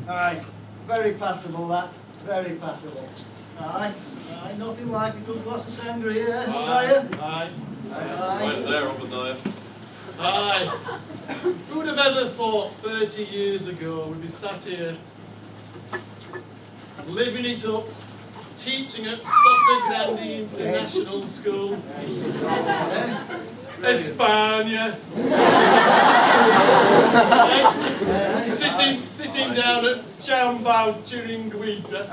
Aye, very passable that, very passable. Aye, nothing like a good glass of sangria, Josiah? Aye. Right there, Obadiah. Aye. Who would have ever thought 30 years ago we'd be sat here, living it up, teaching at Sotogrande International School, España, sitting down at Chambao Chiringuita,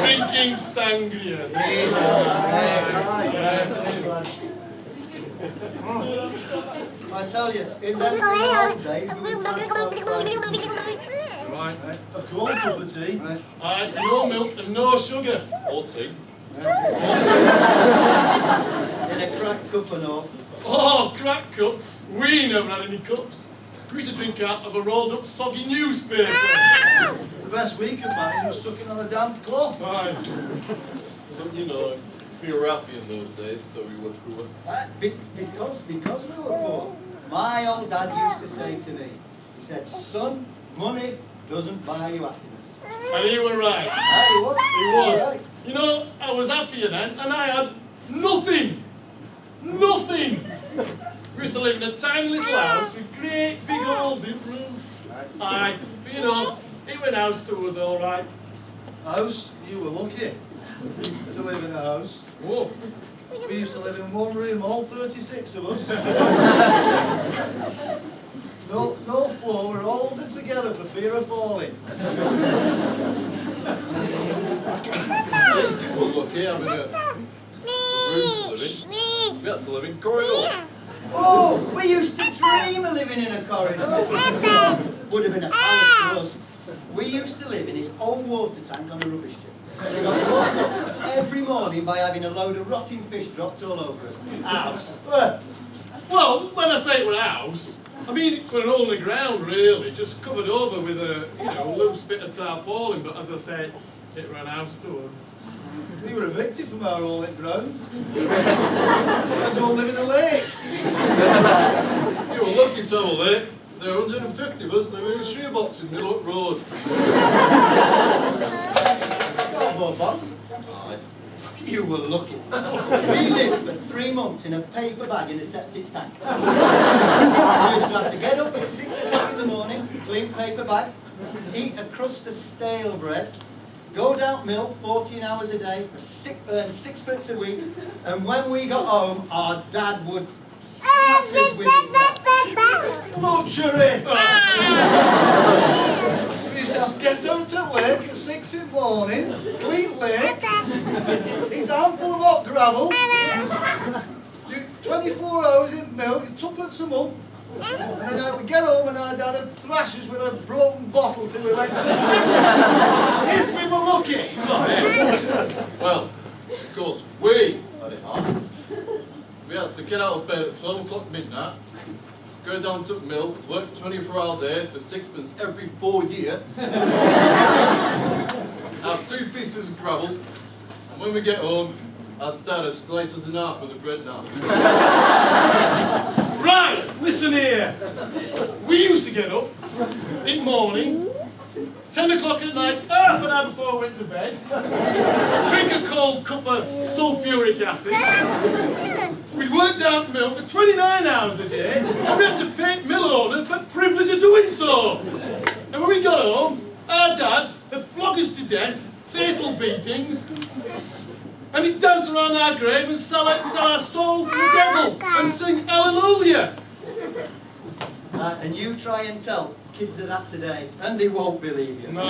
drinking sangria. I tell you, in them old days, we was Right. a cold cup of tea. Aye, no milk and no sugar. Or tea. In a cracked cup and all. Oh, crack cup. We never had any cups. We used to drink out of a rolled up soggy newspaper. The best we could manage was sucking on a damp cloth. Aye. But you know, we were happy in those days, though we were poor. Because we were poor. My old dad used to say to me, he said, son, money doesn't buy you happiness. And you were right. Aye, he was. He was. You know, I was happier then, and I had nothing. Nothing. We used to live in a tiny little house with great big holes in the roof. Aye, but you know, it went house to us all right. House, you were lucky to live in a house. Oh, We used to live in one room, all 36 of us. No floor, we're all holding together for fear of falling. We were lucky having a room to live in. We had to live in corridor. Oh, we used to dream of living in a corridor. Would have been a palace for us. We used to live in this old water tank on a rubbish tip. We got woken up every morning by having a load of rotting fish dropped all over us. House. well, when I say it was a house, I mean it was an hole in the ground really, just covered over with a loose bit of tarpaulin. But as I said, it ran house to us. We were evicted from our all in ground. I don't live in a lake. You were lucky to have a lake. There were 150 of us living in a shoebox in Middle Road. Cardboard box. Aye. You were lucky. We lived for 3 months in a paper bag in a septic tank. We used to have to get up at 6 o'clock in the morning, clean paper bag, eat a crust of stale bread, go down mill 14 hours a day for earn 6 a week, and when we got home, our dad would smash us with luxury. We used to have to get out to lake at 6 in the morning, clean lake, eat a handful of hot gravel, 24 hours in milk, tuppence a month, and then we'd get home and our dad would thrash us with a broken bottle till we went to sleep. If we were lucky. Well, of course, we had it hard. We had to get out of bed at 12 o'clock midnight, go down to the mill, work 24-hour days for 6pence every 4 years, have 2 pieces of gravel, and when we get home, our dad has sliced us in half with a bread knife. Right, listen here. We used to get up in the morning, 10 o'clock at night, half an hour before I went to bed, drink a cold cup of sulphuric acid. We'd work down the mill for 29 hours a day, and we had to pay mill owner for the privilege of doing so. And when we got home, our dad had flogged us to death, fatal beatings, and he'd dance around our grave and sell our soul to the devil and sing hallelujah. And you try and tell kids of that today, and they won't believe you. No.